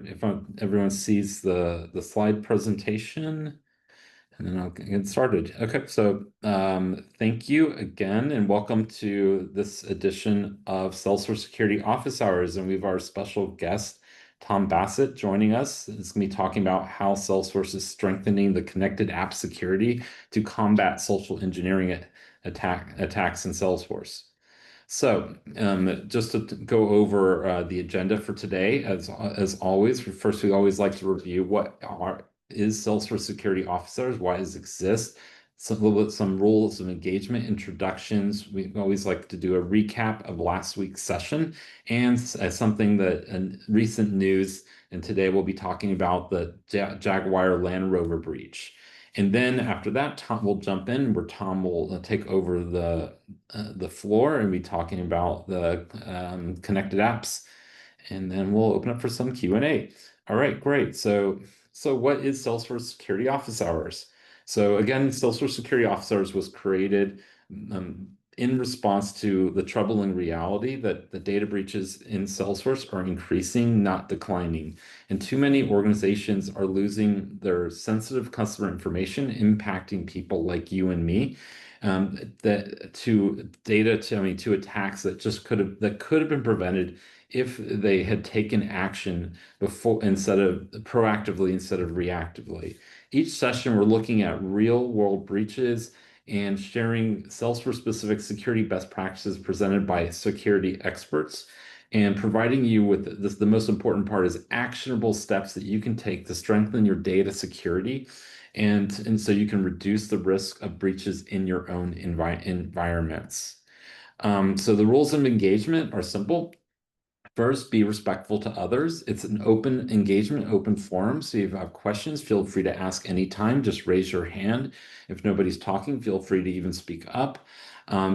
if everyone sees the slide presentation, and then I'll get started. Okay, so thank you again, and welcome to this edition of Salesforce Security Office Hours. And we have our special guest, Tom Bassett, joining us. It's going to be talking about how Salesforce is strengthening the connected app security to combat social engineering attacks in Salesforce. So, just to go over the agenda for today, as always, first we always like to review is Salesforce Security Officers, why does it exist, some rules of engagement, introductions. We always like to do a recap of last week's session and something that recent news. And today we'll be talking about the Jaguar Land Rover breach. And then after that, Tom will jump in, where Tom will take over the floor and be talking about the connected apps. And then we'll open up for some Q&A. All right, great. So what is Salesforce Security Office Hours? So again, Salesforce Security Office Hours was created in response to the troubling reality that the data breaches in Salesforce are increasing, not declining. And too many organizations are losing their sensitive customer information, impacting people like you and me, to attacks that could have been prevented if they had taken action proactively instead of reactively. Each session, we're looking at real world breaches and sharing Salesforce-specific security best practices presented by security experts, and providing you with this. The most important part is actionable steps that you can take to strengthen your data security, and so you can reduce the risk of breaches in your own environments. So the rules of engagement are simple. First, be respectful to others. It's an open engagement, open forum. So if you have questions, feel free to ask anytime. Just raise your hand. If nobody's talking, feel free to even speak up.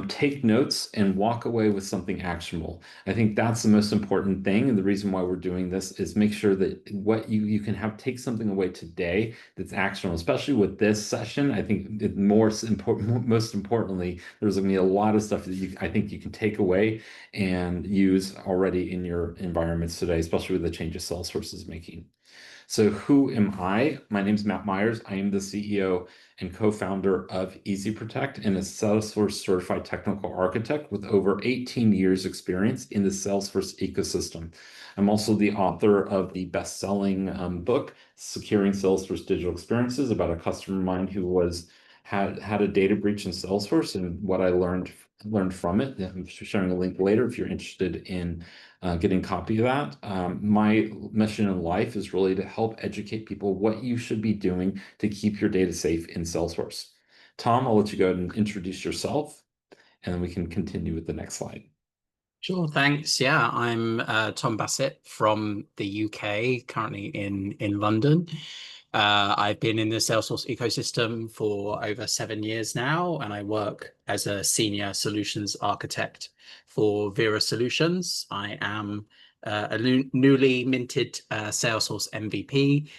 Take notes and walk away with something actionable. I think that's the most important thing. And the reason why we're doing this is make sure that what you can take something away today that's actionable, especially with this session. I think most importantly, there's going to be a lot of stuff that I think you can take away and use already in your environments today, especially with the changes Salesforce is making. So who am I? My name is Matt Meyers. I am the CEO and co-founder of EzProtect and a Salesforce certified technical architect with over 18 years experience in the Salesforce ecosystem. I'm also the author of the best-selling book, Securing Salesforce Digital Experiences, about a customer of mine who had a data breach in Salesforce and what I learned from it. I'm sharing a link later if you're interested in getting a copy of that. My mission in life is really to help educate people what you should be doing to keep your data safe in Salesforce. Tom, I'll let you go ahead and introduce yourself, and then we can continue with the next slide. Sure, thanks. Yeah, I'm Tom Bassett from the UK, currently in London. I've been in the Salesforce ecosystem for over 7 years now, and I work as a senior solutions architect for Vera Solutions. I am a newly minted Salesforce MVP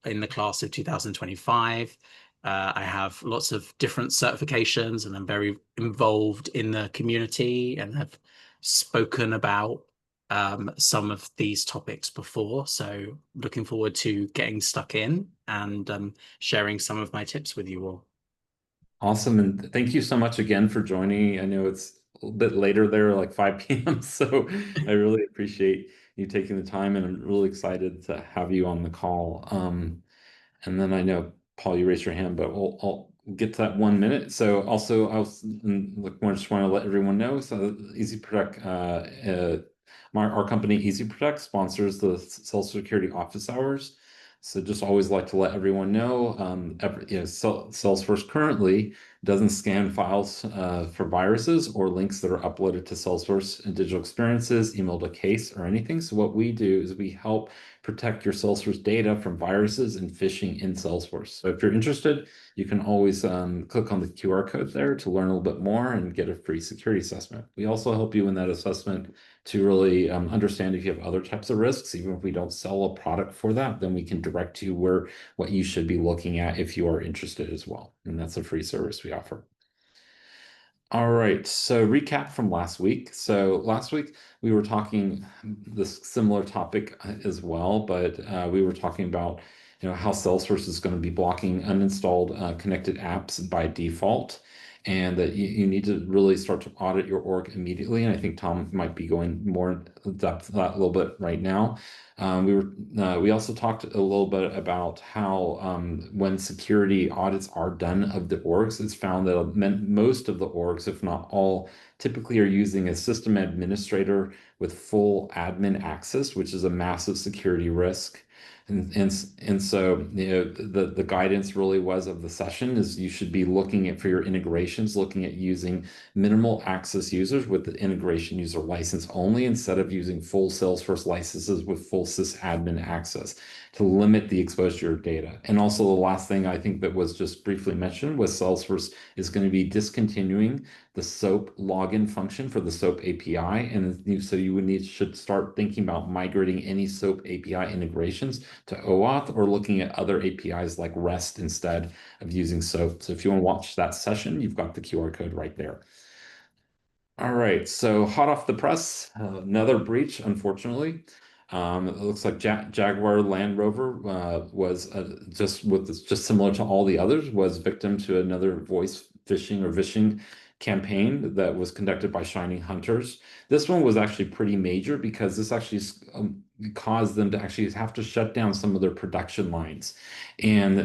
in the class of 2025. I have lots of different certifications, and I'm very involved in the community and have spoken about some of these topics before. So looking forward to getting stuck in and sharing some of my tips with you all. Awesome. And thank you so much again for joining. I know it's a little bit later there, like 5 p.m. So I really appreciate you taking the time, and I'm really excited to have you on the call. And then I know, Paul, you raised your hand, but I'll get to that 1 minute. So also, I just want to let everyone know, so EzProtect, our company EzProtect sponsors the Social Security Office Hours. So just always like to let everyone know, Salesforce currently doesn't scan files for viruses or links that are uploaded to Salesforce and digital experiences, email to case, or anything. So what we do is we help protect your Salesforce data from viruses and phishing in Salesforce. So if you're interested, you can always click on the QR code there to learn a little bit more and get a free security assessment. We also help you in that assessment to really understand if you have other types of risks. Even if we don't sell a product for that, then we can direct you what you should be looking at if you are interested as well. And that's a free service we offer. All right, so recap from last week. So last week we were talking this similar topic as well, but we were talking about how Salesforce is going to be blocking uninstalled connected apps by default, and that you need to really start to audit your org immediately. And I think Tom might be going more in depth to that a little bit right now. We also talked a little bit about how when security audits are done of the orgs, it's found that most of the orgs, if not all, typically are using a system administrator with full admin access, which is a massive security risk. And so the guidance really was of the session is you should be looking at for your integrations, looking at using minimal access users with the integration user license only instead of using full Salesforce licenses with full sysadmin access to limit the exposure to your data. And also the last thing I think that was just briefly mentioned was Salesforce is going to be discontinuing the SOAP login function for the SOAP API. And so you should start thinking about migrating any SOAP API integrations to OAuth or looking at other APIs like REST instead of using SOAP. So if you want to watch that session, you've got the QR code right there. All right, so hot off the press, another breach, unfortunately. It looks like Jaguar Land Rover was just similar to all the others, was victim to another voice phishing or vishing campaign that was conducted by Shining Hunters. This one was actually pretty major because this actually caused them to actually have to shut down some of their production lines. And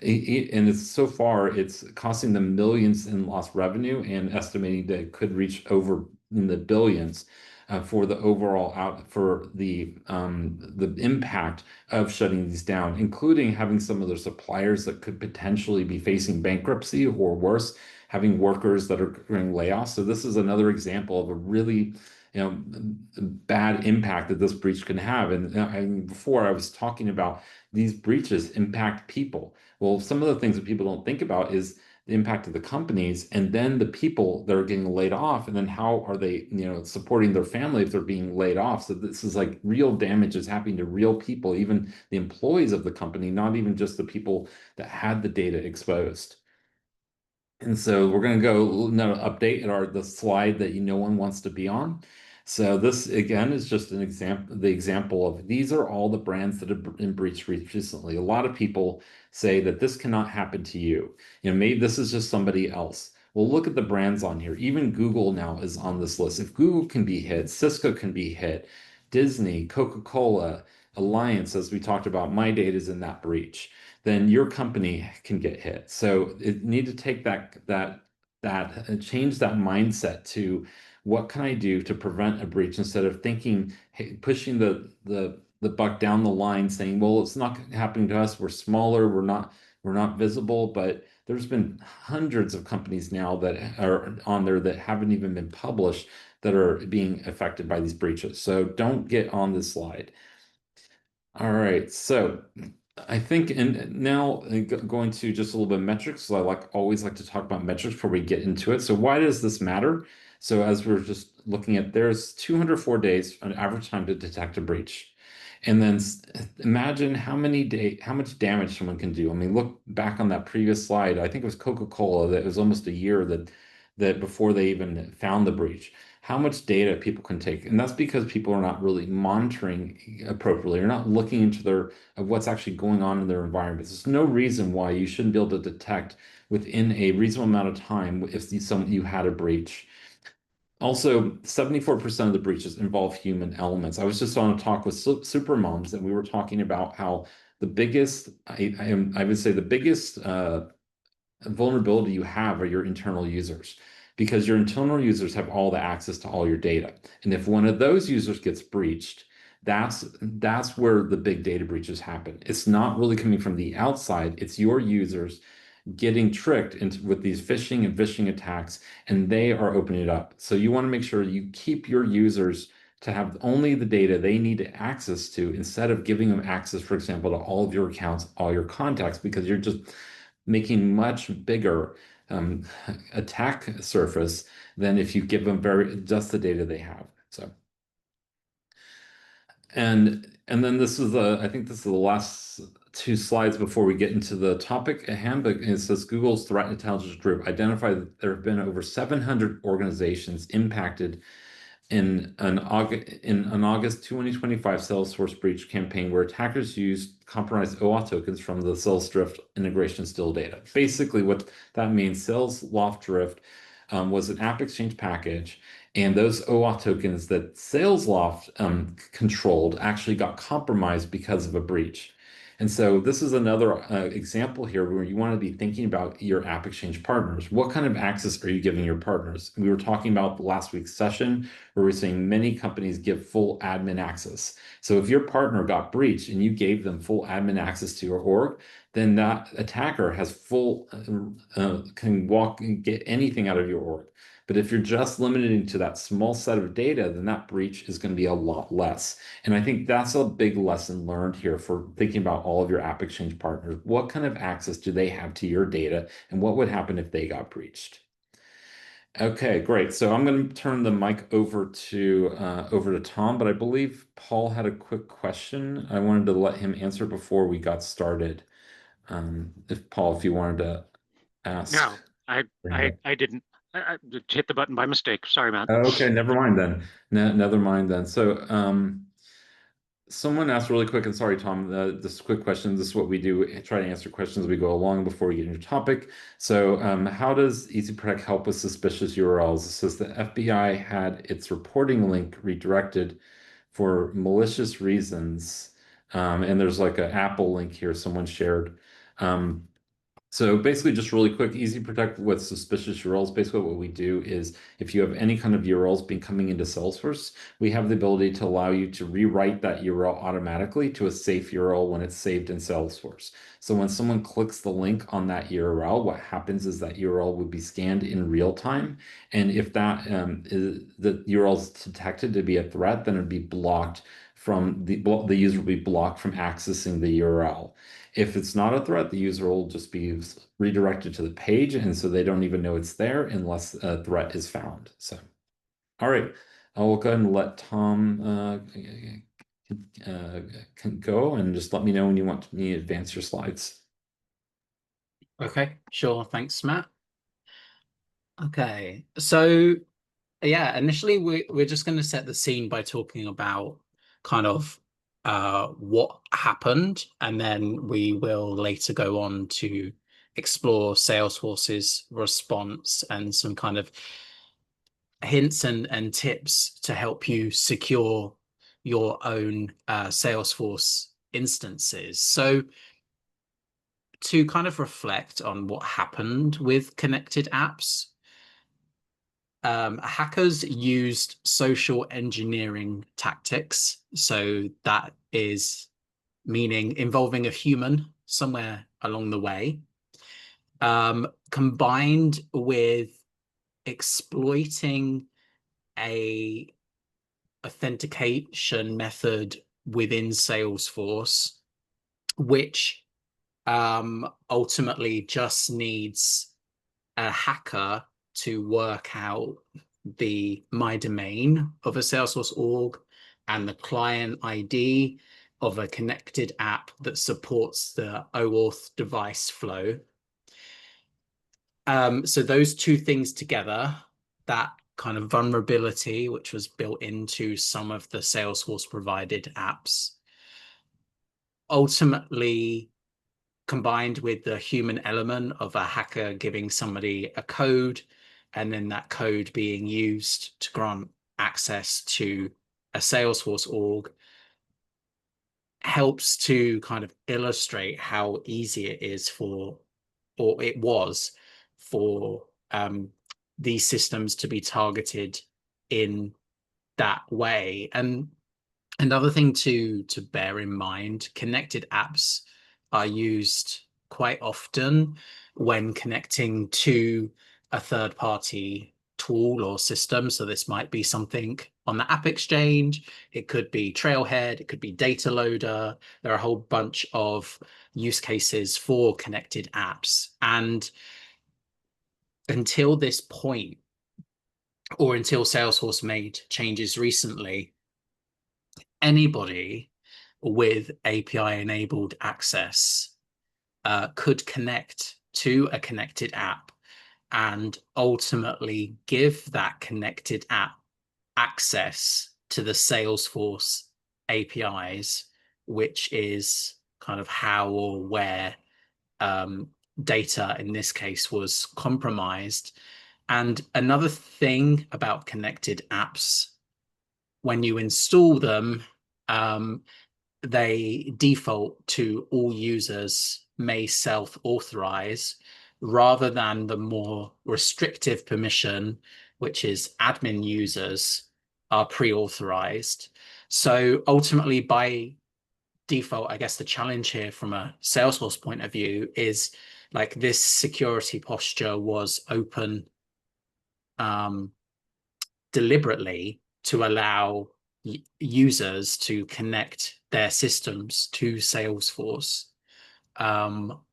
it's so far it's costing them millions in lost revenue and estimating that it could reach over in the billions for the overall for the impact of shutting these down, including having some of their suppliers that could potentially be facing bankruptcy or worse, having workers that are doing layoffs. So this is another example of a really bad impact that this breach can have. And before I was talking about these breaches impact people. Well, some of the things that people don't think about is the impact of the companies and then the people that are getting laid off, and then how are they, supporting their family if they're being laid off. So this is like real damage is happening to real people, even the employees of the company, not even just the people that had the data exposed. And so we're going to go update at the slide that no one wants to be on. So this again is just an example, the example of these are all the brands that have been breached recently. A lot of people say that this cannot happen to you. Maybe this is just somebody else. Well, look at the brands on here. Even Google now is on this list. If Google can be hit, Cisco can be hit, Disney, Coca-Cola, Alliance, as we talked about, my data is in that breach, then your company can get hit. So it need to take that change that mindset to what can I do to prevent a breach instead of thinking, hey, pushing the buck down the line, saying, well, it's not happening to us. We're smaller. We're not visible. But there's been hundreds of companies now that are on there that haven't even been published that are being affected by these breaches. So don't get on this slide. All right, so I think, and now going to just a little bit of metrics, so always like to talk about metrics before we get into it. So why does this matter? So as we're just looking at, there's 204 days on average time to detect a breach. And then imagine how much damage someone can do. I mean, look back on that previous slide. I think it was Coca-Cola that it was almost a year that before they even found the breach, how much data people can take. And that's because people are not really monitoring appropriately. They're not looking into what's actually going on in their environments. There's no reason why you shouldn't be able to detect within a reasonable amount of time if you had a breach. Also, 74% of the breaches involve human elements. I was just on a talk with super moms, and we were talking about how the biggest, I would say the biggest vulnerability you have are your internal users, because your internal users have all the access to all your data. And if one of those users gets breached, that's where the big data breaches happen. It's not really coming from the outside, it's your users getting tricked with these phishing and vishing attacks, and they are opening it up. So you want to make sure you keep your users to have only the data they need access to instead of giving them access, for example, to all of your accounts, all your contacts, because you're just making much bigger attack surface than if you give them just the data they have. So, and then I think this is the last two slides before we get into the topic at hand, but it says Google's threat intelligence group identified that there have been over 700 organizations impacted in an August 2025 Salesforce breach campaign where attackers used compromised OAuth tokens from the SalesDrift integration still data. Basically, what that means, SalesLoft was an app exchange package, and those OAuth tokens that SalesLoft controlled actually got compromised because of a breach. And so this is another example here where you want to be thinking about your app exchange partners. What kind of access are you giving your partners? We were talking about last week's session where we're saying many companies give full admin access. So if your partner got breached and you gave them full admin access to your org, then that attacker has can walk and get anything out of your org. But if you're just limiting to that small set of data, then that breach is going to be a lot less. And I think that's a big lesson learned here for thinking about all of your App Exchange partners. What kind of access do they have to your data, and what would happen if they got breached? Okay, great. So I'm going to turn the mic over to Tom, but I believe Paul had a quick question. I wanted to let him answer before we got started. If Paul, if you wanted to ask. No, I didn't. I hit the button by mistake. Sorry, Matt. Okay, never mind then. Never mind then. So, someone asked really quick, and sorry, Tom, this quick question. This is what we do, try to answer questions as we go along before we get into topic. So, how does EzProtect help with suspicious URLs? It says the FBI had its reporting link redirected for malicious reasons. And there's like an Apple link here someone shared. So basically, just really quick, EzProtect with suspicious URLs. Basically, what we do is if you have any kind of URLs being coming into Salesforce, we have the ability to allow you to rewrite that URL automatically to a safe URL when it's saved in Salesforce. So when someone clicks the link on that URL, what happens is that URL would be scanned in real time. And if that the URL is detected to be a threat, then it'd be blocked from the user will be blocked from accessing the URL. If it's not a threat, the user will just be redirected to the page, and so they don't even know it's there unless a threat is found. So, all right, I will go ahead and let Tom can go, and just let me know when you want me to advance your slides. Okay, sure. Thanks, Matt. Okay, so yeah, initially we're just going to set the scene by talking about kind of what happened, and then we will later go on to explore Salesforce's response and some kind of hints and tips to help you secure your own Salesforce instances. So to kind of reflect on what happened with connected apps, hackers used social engineering tactics. So that is meaning involving a human somewhere along the way, combined with exploiting a authentication method within Salesforce, which ultimately just needs a hacker to work out the my domain of a Salesforce org and the client ID of a connected app that supports the OAuth device flow. So those two things together, that kind of vulnerability, which was built into some of the Salesforce provided apps, ultimately combined with the human element of a hacker giving somebody a code and then that code being used to grant access to a Salesforce org, helps to kind of illustrate how easy it is for, or it was for these systems to be targeted in that way. And another thing to bear in mind, connected apps are used quite often when connecting to a third-party tool or system. So this might be something on the App Exchange, it could be Trailhead, it could be Data Loader. There are a whole bunch of use cases for connected apps. And until this point, or until Salesforce made changes recently, anybody with API-enabled access could connect to a connected app and ultimately give that connected app access to the Salesforce APIs, which is kind of how or where data in this case was compromised. And another thing about connected apps, when you install them, they default to all users may self-authorize rather than the more restrictive permission, which is admin users are pre-authorized. So ultimately, by default, I guess the challenge here from a Salesforce point of view is like this security posture was open deliberately to allow users to connect their systems to Salesforce.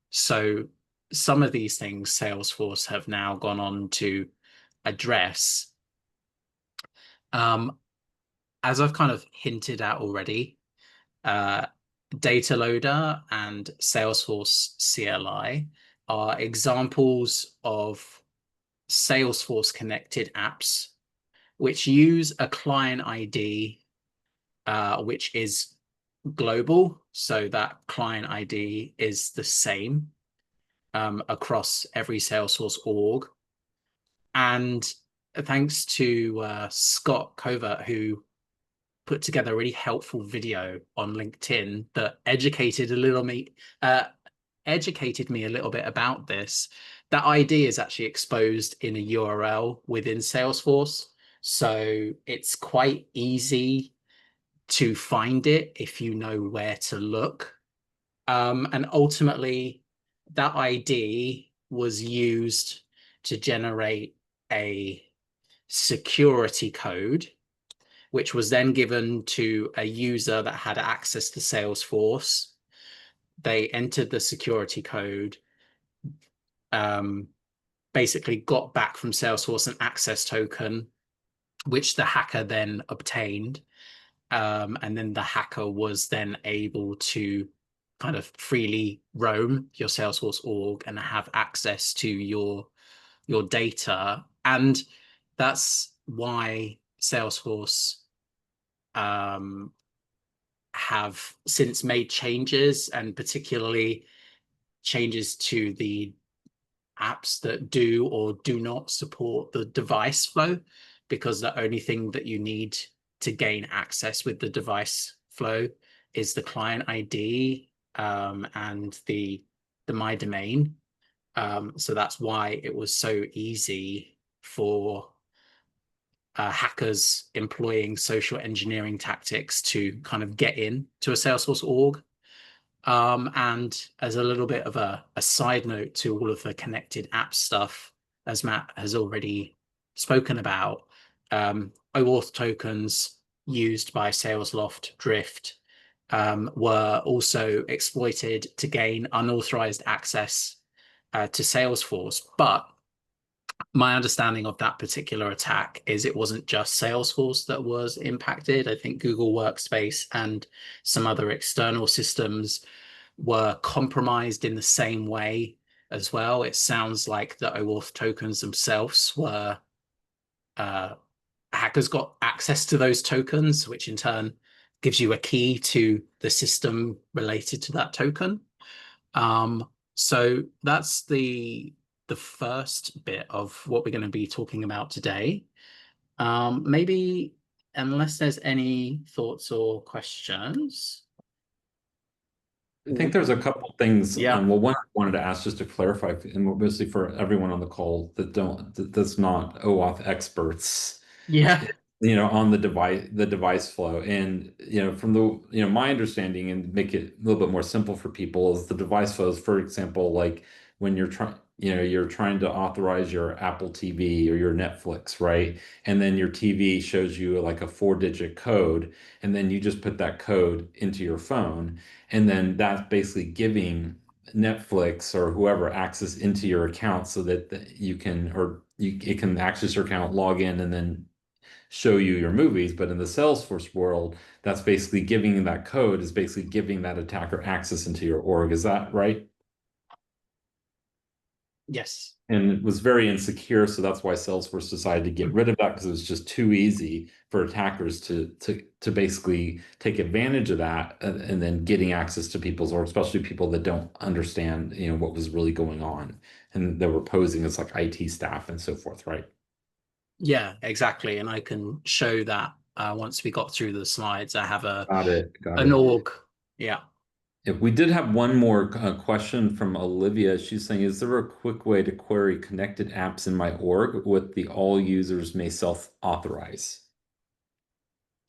So some of these things Salesforce have now gone on to address. As I've kind of hinted at already, Data Loader and Salesforce CLI are examples of Salesforce connected apps which use a client ID, which is global. So that client ID is the same across every Salesforce org. And thanks to Scott Covert, who put together a really helpful video on LinkedIn that educated me a little bit about this. That ID is actually exposed in a URL within Salesforce. So it's quite easy to find it if you know where to look. And ultimately, that ID was used to generate a security code, which was then given to a user that had access to Salesforce. They entered the security code, basically got back from Salesforce an access token, which the hacker then obtained. And then the hacker was then able to kind of freely roam your Salesforce org and have access to your data. And that's why Salesforce have since made changes, and particularly changes to the apps that do or do not support the device flow, because the only thing that you need to gain access with the device flow is the client ID and the my domain. So that's why it was so easy for hackers employing social engineering tactics to kind of get in to a Salesforce org. And as a little bit of a side note to all of the connected app stuff, as Matt has already spoken about, OAuth tokens used by SalesLoft Drift were also exploited to gain unauthorized access to Salesforce. But my understanding of that particular attack is it wasn't just Salesforce that was impacted. I think Google Workspace and some other external systems were compromised in the same way as well. It sounds like the OAuth tokens themselves were hackers got access to those tokens, which in turn gives you a key to the system related to that token. So that's the first bit of what we're going to be talking about today. Maybe, unless there's any thoughts or questions. I think there's a couple things. Yeah. Well, one I wanted to ask just to clarify, and mostly for everyone on the call that's not OAuth experts. Yeah. On the device flow. And, from my understanding, and make it a little bit more simple for people, is the device flows, for example, like when you're trying to authorize your Apple TV or your Netflix, right? And then your TV shows you like a 4-digit code, and then you just put that code into your phone. And then that's basically giving Netflix or whoever access into your account so that it can access your account, log in, and then show you your movies. But in the Salesforce world, that's basically giving that code is basically giving that attacker access into your org. Is that right? Yes. And it was very insecure, so that's why Salesforce decided to get rid of that because it was just too easy for attackers to basically take advantage of that and then getting access to people's, or especially people that don't understand, what was really going on, and they were posing as like IT staff and so forth, right? Yeah, exactly. And I can show that once we got through the slides. I have Got it. Got an it. org. Yeah. If we did have one more question from Olivia, she's saying, is there a quick way to query connected apps in my org with the all users may self-authorize?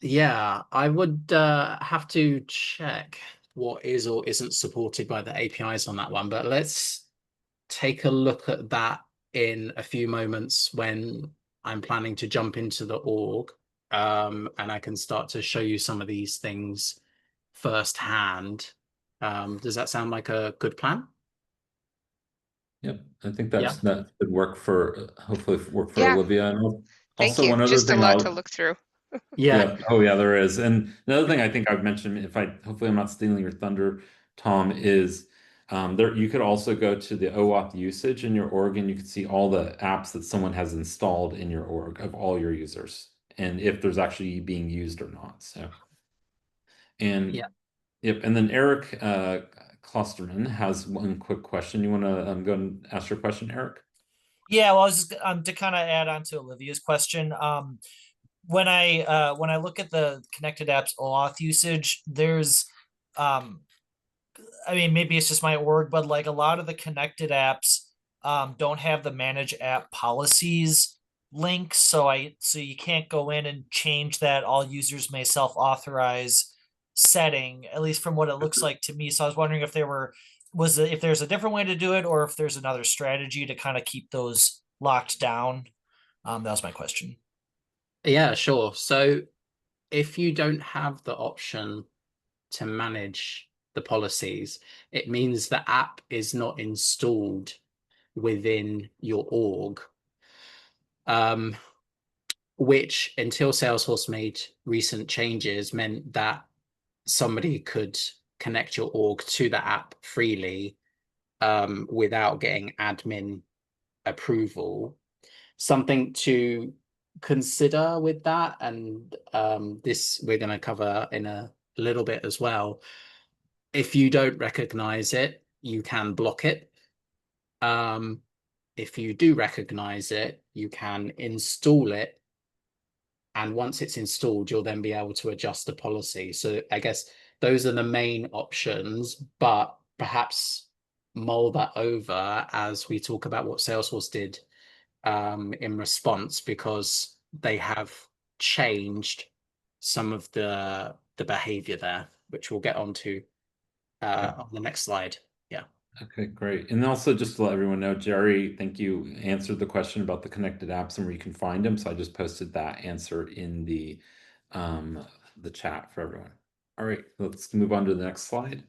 Yeah, I would have to check what is or isn't supported by the APIs on that one, but let's take a look at that in a few moments when I'm planning to jump into the org, and I can start to show you some of these things firsthand. Does that sound like a good plan? Yep, I think Yeah. that could work for hopefully work for Yeah, Olivia. And thank also you. one other Just a thing lot to look through. Yeah. yeah, oh yeah, there is. And another thing I think I've mentioned, if I hopefully I'm not stealing your thunder, Tom, is there you could also go to the OAuth usage in your org and you can see all the apps that someone has installed in your org of all your users and if there's actually being used or not. So and Yeah. yep, and then Eric Klosterman has one quick question. You want to go and ask your question, Eric? Yeah, well, I was just to kind of add on to Olivia's question. When I look at the connected apps OAuth usage, there's I mean, maybe it's just my org, but like a lot of the connected apps don't have the manage app policies link, so you can't go in and change that all users may self-authorize setting, at least from what it looks like to me. So I was wondering if if there's a different way to do it, or if there's another strategy to kind of keep those locked down. That was my question. Yeah, sure. So if you don't have the option to manage the policies, it means the app is not installed within your org, which until Salesforce made recent changes meant that somebody could connect your org to the app freely without getting admin approval. Something to consider with that, and this we're going to cover in a little bit as well. If you don't recognize it, you can block it. If you do recognize it, you can install it. And once it's installed, you'll then be able to adjust the policy. So I guess those are the main options, but perhaps mull that over as we talk about what Salesforce did in response, because they have changed some of the behavior there, which we'll get onto on the next slide. Yeah. Okay, great. And also just to let everyone know, Jerry, thank you, answered the question about the connected apps and where you can find them. So I just posted that answer in the chat for everyone. All right, let's move on to the next slide.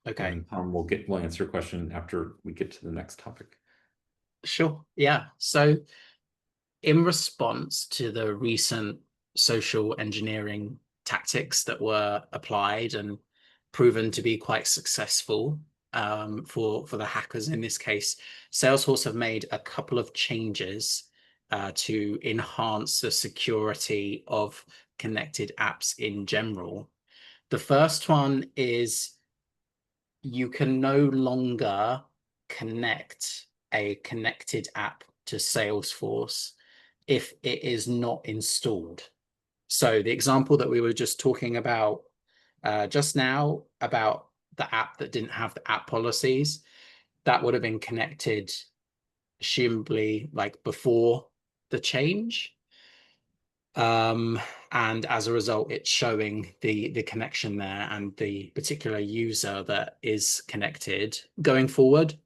Okay. And Tom, we'll answer your question after we get to the next topic. Sure. Yeah. So in response to the recent social engineering tactics that were applied and proven to be quite successful for the hackers in this case, Salesforce have made a couple of changes to enhance the security of connected apps in general. The first one is you can no longer connect a connected app to Salesforce if it is not installed. So the example that we were just talking about just now about the app that didn't have the app policies, that would have been connected presumably like before the change. And as a result, it's showing the connection there and the particular user that is connected. Going forward,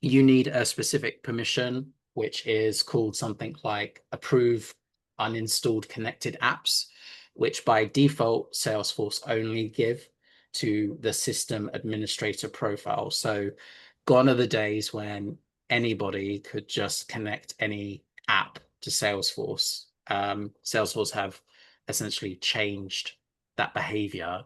you need a specific permission, which is called something like approve uninstalled connected apps, which by default Salesforce only give to the system administrator profile. So gone are the days when anybody could just connect any app to Salesforce. Salesforce have essentially changed that behavior.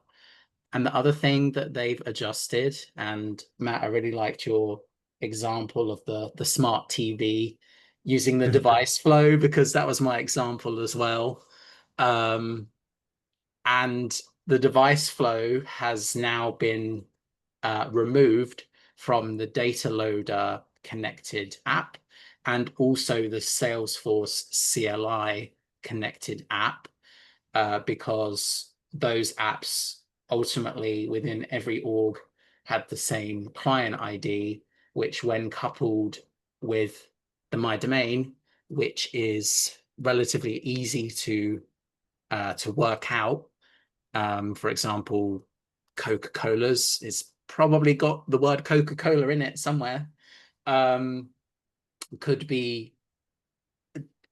And the other thing that they've adjusted, and Matt, I really liked your example of the smart TV using the device flow, because that was my example as well. And the device flow has now been removed from the data loader connected app, and also the Salesforce CLI connected app, because those apps ultimately within every org had the same client ID, which when coupled with the My Domain, which is relatively easy to work out. For example, Coca-Cola's is probably got the word Coca-Cola in it somewhere. Could be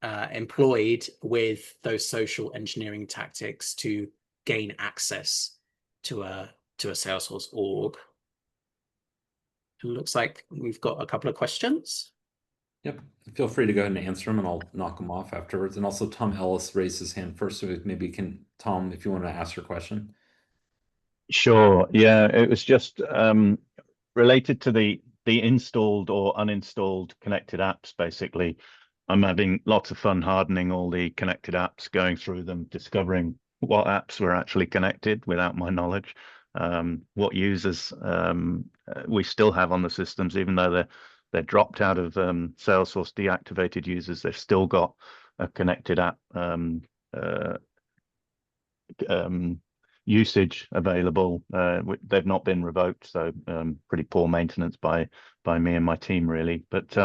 employed with those social engineering tactics to gain access to a Salesforce org. It looks like we've got a couple of questions. Yep. Feel free to go ahead and answer them, and I'll knock them off afterwards. And also, Tom Ellis raised his hand first, so maybe Tom, if you want to ask your question. Sure. Yeah, it was just related to the installed or uninstalled connected apps. Basically, I'm having lots of fun hardening all the connected apps, going through them, discovering what apps were actually connected without my knowledge, what users we still have on the systems, even though they're dropped out of Salesforce, deactivated users, they've still got a connected app usage available. They've not been revoked, so pretty poor maintenance by me and my team, really. But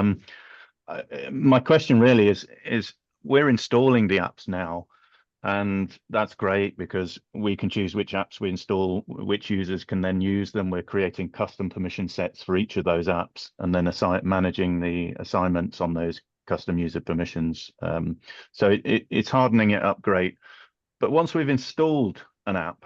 my question really is we're installing the apps now, and that's great because we can choose which apps we install, which users can then use them. We're creating custom permission sets for each of those apps, and then managing the assignments on those custom user permissions. So it's hardening it up great. But once we've installed an app,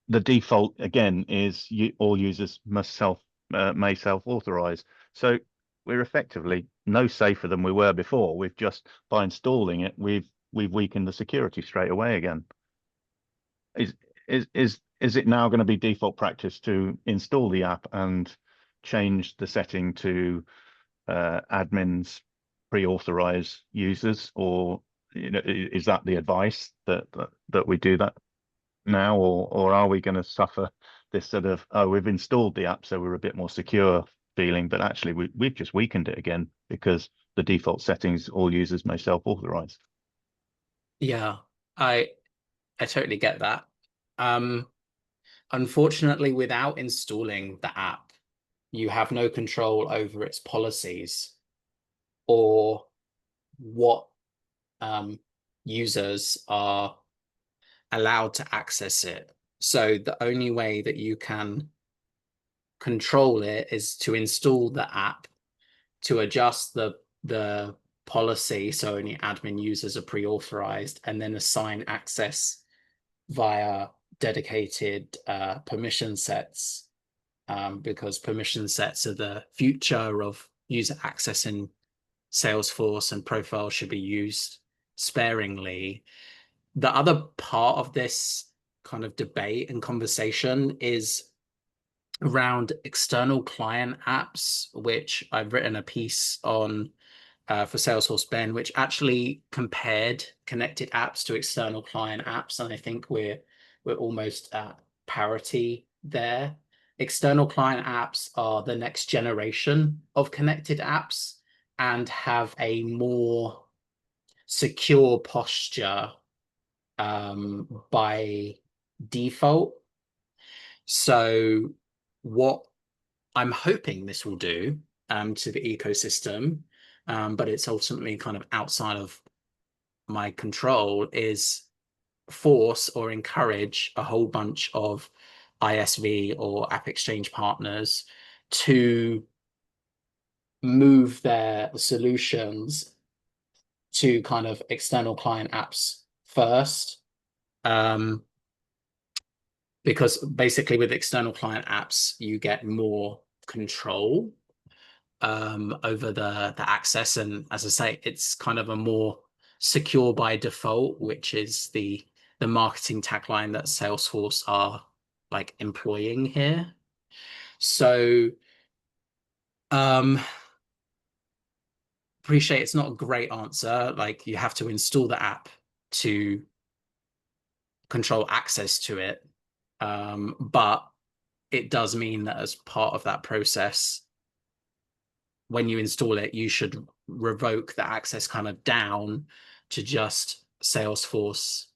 the default again is all users must may self-authorize. So we're effectively no safer than we were before. We've just, by installing it, we've weakened the security straight away again. Is it now going to be default practice to install the app and change the setting to admins pre-authorize users, or is that the advice that we do that now, or are we going to suffer this sort of, oh, we've installed the app so we're a bit more secure feeling, but actually we've just weakened it again because the default settings all users may self-authorize? Yeah, I totally get that. Unfortunately, without installing the app, you have no control over its policies or what users are allowed to access it. So the only way that you can control it is to install the app, to adjust the policy so only admin users are pre-authorized, and then assign access via dedicated permission sets, because permission sets are the future of user access in Salesforce, and profiles should be used sparingly. The other part of this kind of debate and conversation is around external client apps, which I've written a piece on for Salesforce Ben, which actually compared connected apps to external client apps, and I think we're almost at parity there. External client apps are the next generation of connected apps and have a more secure posture by default. So what I'm hoping this will do to the ecosystem, but it's ultimately kind of outside of my control, is force or encourage a whole bunch of ISV or App Exchange partners to move their solutions to kind of external client apps first. Because basically with external client apps, you get more control over the access. And as I say, it's kind of a more secure by default, which is the marketing tagline that Salesforce are like employing here. So appreciate it's not a great answer. Like, you have to install the app to control access to it. But it does mean that as part of that process, when you install it, you should revoke the access kind of down to just Salesforce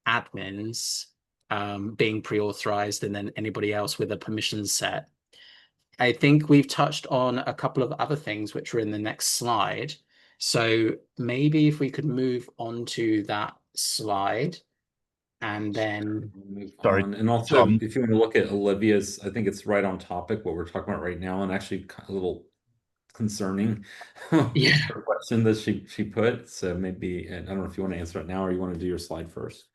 admins being pre-authorized, and then anybody else with a permission set. I think we've touched on a couple of other things which are in the next slide. So maybe if we could move on to that slide, and then Move Sorry, on. And also, Tom. if you want to look at Olivia's, I think it's right on topic what we're talking about right now, and actually a little concerning Yeah. her question that she put. So maybe, and I don't know if you want to answer it now or you want to do your slide first.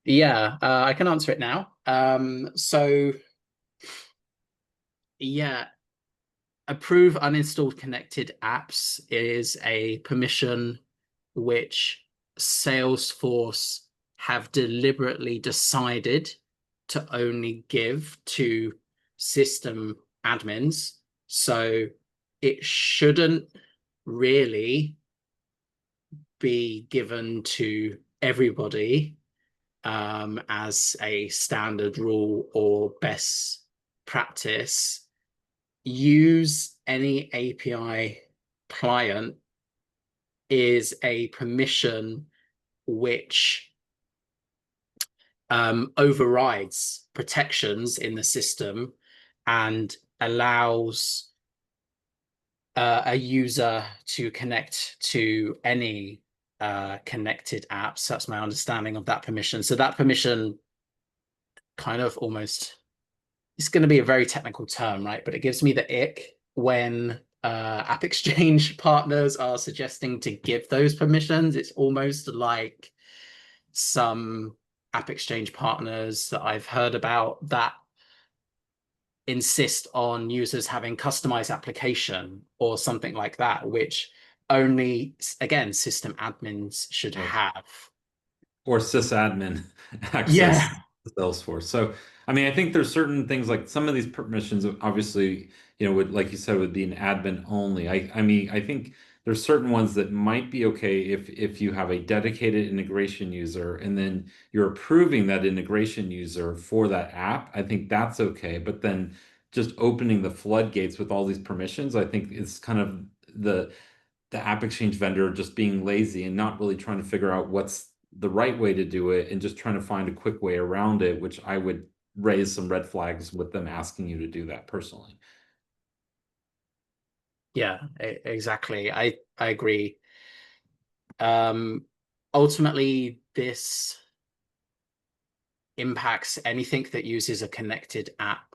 Yeah, I can answer it now. So yeah, approve uninstalled connected apps is a permission which Salesforce have deliberately decided to only give to system admins. So it shouldn't really be given to everybody as a standard rule or best practice. Use any API client is a permission which overrides protections in the system and allows a user to connect to any connected apps. That's my understanding of that permission. So that permission kind of almost, it's going to be a very technical term, right? But it gives me the ick when App Exchange partners are suggesting to give those permissions. It's almost like some App Exchange partners that I've heard about that insist on users having customized application or something like that, which only, again, system admins should have. Or sysadmin access Yeah. to Salesforce. So, I mean, I think there's certain things like some of these permissions, obviously, would, like you said, would be an admin only. I mean, I think there's certain ones that might be okay if you have a dedicated integration user and then you're approving that integration user for that app. I think that's okay. But then just opening the floodgates with all these permissions, I think it's kind of the App Exchange vendor just being lazy and not really trying to figure out what's the right way to do it and just trying to find a quick way around it, which I would raise some red flags with them asking you to do that personally. Yeah, exactly. I agree. Ultimately, this impacts anything that uses a connected app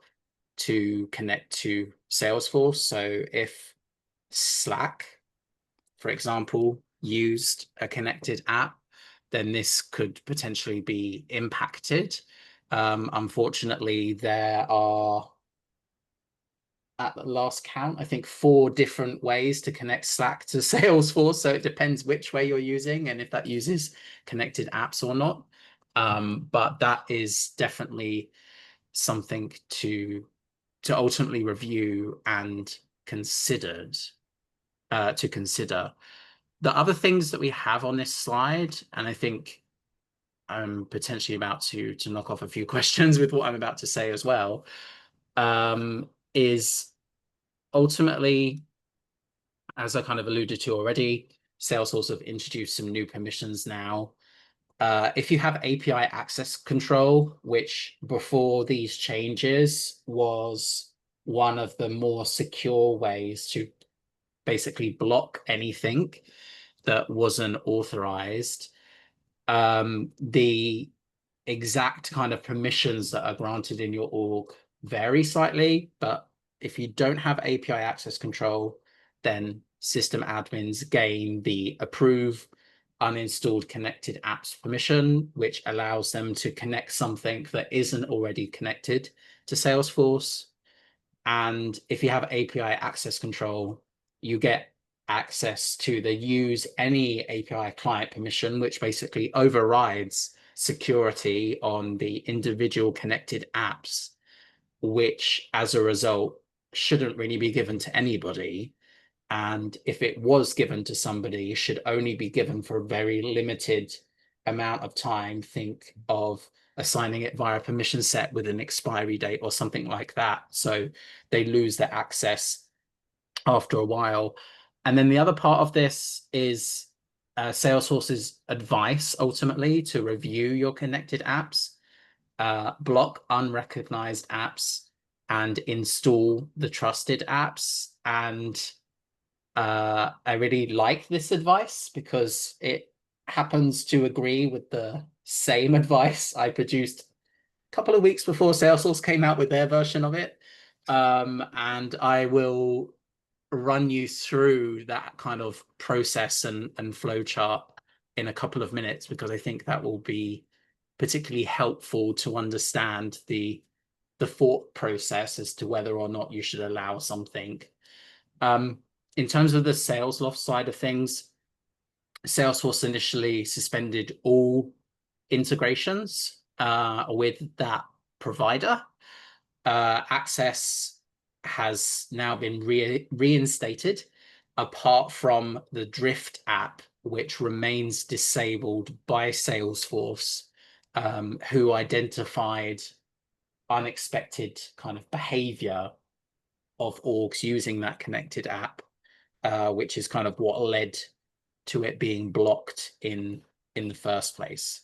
to connect to Salesforce. So if Slack, for example, used a connected app, then this could potentially be impacted. Unfortunately, there are, at the last count, I think 4 different ways to connect Slack to Salesforce. So it depends which way you're using and if that uses connected apps or not. But that is definitely something to ultimately review and considered to consider. The other things that we have on this slide, and I think I'm potentially about to knock off a few questions with what I'm about to say as well, is ultimately, as I kind of alluded to already, Salesforce have introduced some new permissions now. If you have API access control, which before these changes was one of the more secure ways to basically block anything that wasn't authorized, the exact kind of permissions that are granted in your org vary slightly, but if you don't have API access control, then system admins gain the approve uninstalled connected apps permission, which allows them to connect something that isn't already connected to Salesforce. And if you have API access control, you get access to the use any API client permission, which basically overrides security on the individual connected apps, which as a result shouldn't really be given to anybody. And if it was given to somebody, it should only be given for a very limited amount of time. Think of assigning it via a permission set with an expiry date or something like that. So they lose their access after a while. And then the other part of this is Salesforce's advice, ultimately, to review your connected apps, block unrecognized apps, and install the trusted apps. And I really like this advice because it happens to agree with the same advice I produced a couple of weeks before Salesforce came out with their version of it. And I will run you through that kind of process and flow chart in a couple of minutes, because I think that will be particularly helpful to understand the thought process as to whether or not you should allow something. In terms of the Salesloft side of things, Salesforce initially suspended all integrations with that provider. Access has now been reinstated, apart from the Drift app, which remains disabled by Salesforce, who identified unexpected kind of behavior of orgs using that connected app, which is kind of what led to it being blocked in the first place.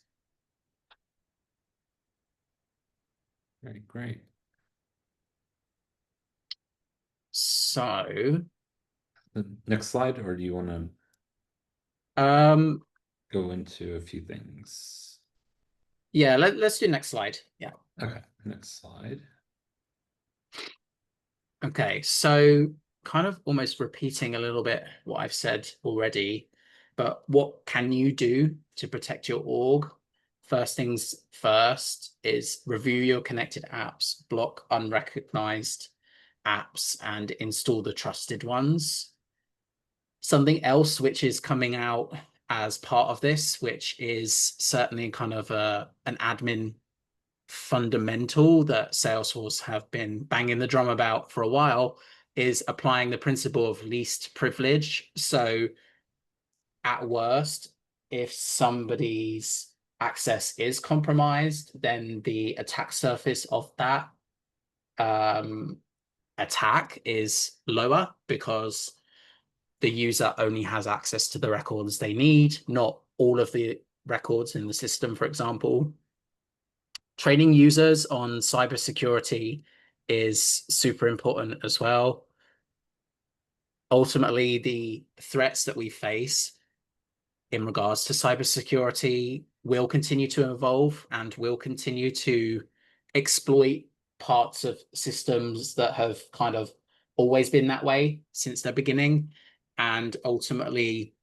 Great, great. So, The next slide, or do you want to go into a few things? Yeah, let's do next slide. Yeah. Okay, next slide. Okay, so kind of almost repeating a little bit what I've said already, but what can you do to protect your org? First things first is review your connected apps, block unrecognized apps, and install the trusted ones. Something else which is coming out as part of this, which is certainly kind of an admin fundamental that Salesforce have been banging the drum about for a while, is applying the principle of least privilege. So at worst, if somebody's access is compromised, then the attack surface of that attack is lower, because the user only has access to the records they need, not all of the records in the system, for example. Training users on cybersecurity is super important as well. Ultimately, the threats that we face in regards to cybersecurity will continue to evolve and will continue to exploit parts of systems that have kind of always been that way since the beginning, and ultimately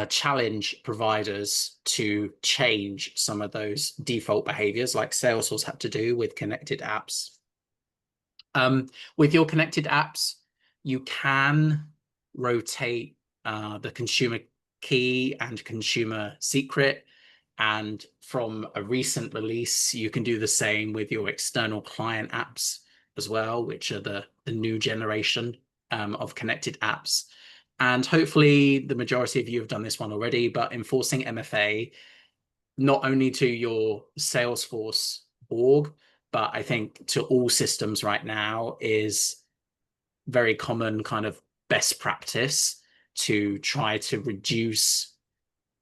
challenge providers to change some of those default behaviors, like Salesforce had to do with connected apps. With your connected apps, you can rotate the consumer key and consumer secret. And from a recent release, you can do the same with your external client apps as well, which are the new generation of connected apps. And hopefully the majority of you have done this one already, but enforcing MFA, not only to your Salesforce org, but I think to all systems right now, is very common kind of best practice to try to reduce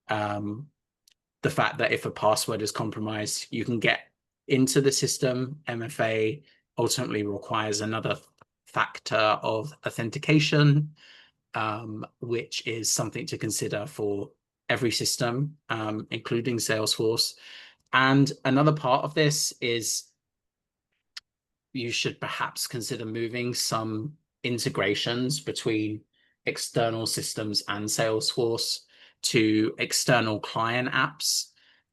the fact that if a password is compromised, you can get into the system. MFA ultimately requires another factor of authentication, which is something to consider for every system, including Salesforce. And another part of this is you should perhaps consider moving some integrations between external systems and Salesforce to external client apps.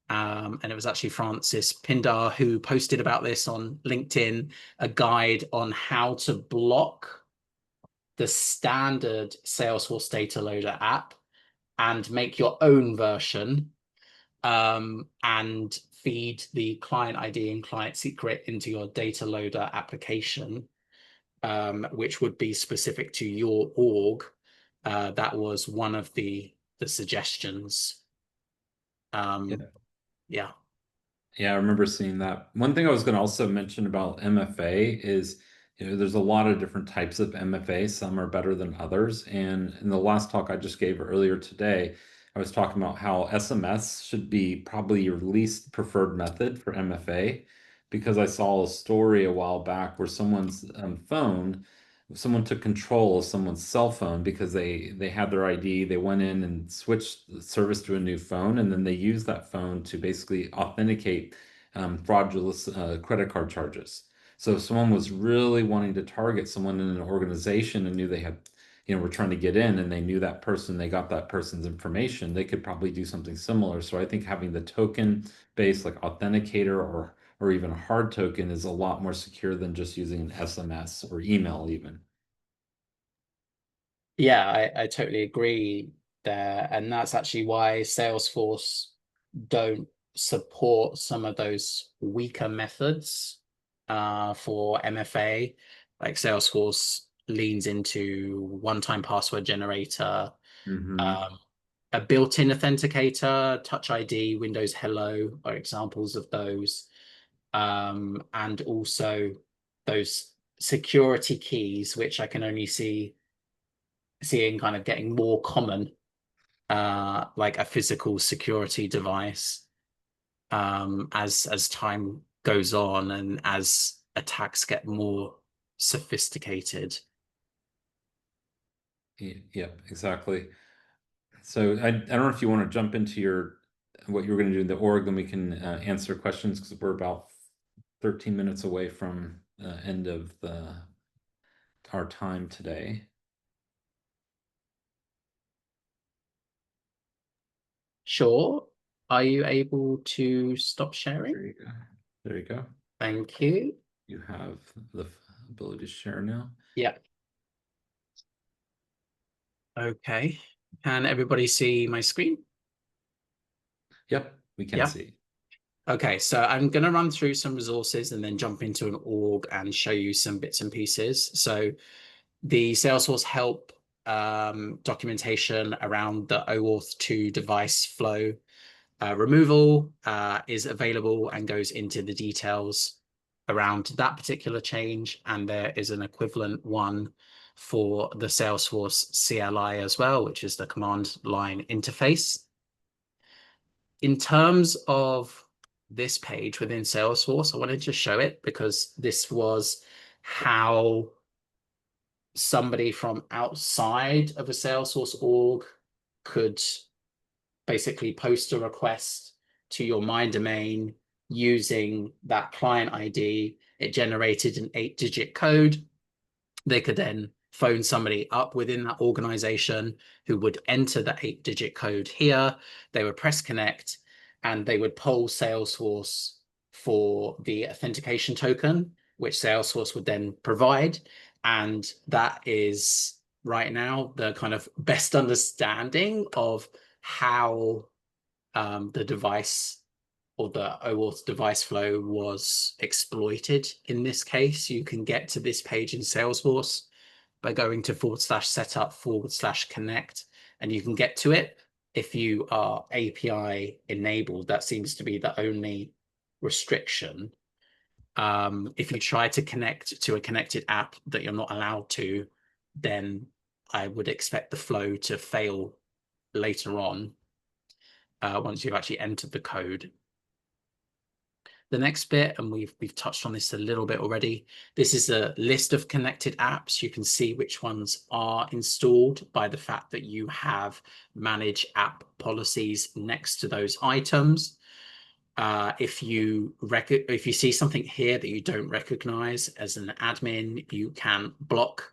And it was actually Francis Pindar who posted about this on LinkedIn, a guide on how to block the standard Salesforce data loader app and make your own version, and feed the client ID and client secret into your data loader application, which would be specific to your org. That was one of the suggestions. Yeah. Yeah, I remember seeing that. One thing I was going to also mention about MFA is, there's a lot of different types of MFA. Some are better than others. And in the last talk I just gave earlier today, I was talking about how SMS should be probably your least preferred method for MFA, because I saw a story a while back where someone's someone took control of someone's cell phone because they had their ID. They went in and switched the service to a new phone, and then they used that phone to basically authenticate fraudulent credit card charges. So if someone was really wanting to target someone in an organization and knew they had, were trying to get in, and they knew that person, they got that person's information, they could probably do something similar. So I think having the token based like authenticator or even a hard token is a lot more secure than just using an SMS or email even. Yeah, I totally agree there. And that's actually why Salesforce don't support some of those weaker methods for MFA. Like Salesforce leans into one-time password generator, a built-in authenticator, Touch ID, Windows Hello are examples of those. And also those security keys, which I can only seeing kind of getting more common, like a physical security device, as time goes on and as attacks get more sophisticated. Yeah, exactly. So I don't know if you want to jump into what you were going to do in the org, then we can answer questions, because we're about 13 minutes away from the end of our time today. Sure. Are you able to stop sharing? There you go. There you go. Thank you. You have the ability to share now. Yeah. Okay. Can everybody see my screen? Yep, we can see. Okay, so I'm going to run through some resources and then jump into an org and show you some bits and pieces. So the Salesforce help documentation around the OAuth 2 device flow removal is available and goes into the details around that particular change. And there is an equivalent one for the Salesforce CLI as well, which is the command line interface. In terms of this page within Salesforce, I wanted to show it because this was how somebody from outside of a Salesforce org could basically post a request to your My Domain using that client ID. It generated an 8-digit code. They could then phone somebody up within that organization who would enter the 8-digit code here. They would press connect and they would poll Salesforce for the authentication token, which Salesforce would then provide. And that is right now the kind of best understanding of how the device or the OAuth device flow was exploited. In this case, you can get to this page in Salesforce by going to /setup/connect, and you can get to it if you are API enabled. That seems to be the only restriction. If you try to connect to a connected app that you're not allowed to, then I would expect the flow to fail later on once you've actually entered the code. The next bit, and we've touched on this a little bit already, this is a list of connected apps. You can see which ones are installed by the fact that you have manage app policies next to those items. If you see something here that you don't recognize as an admin, you can block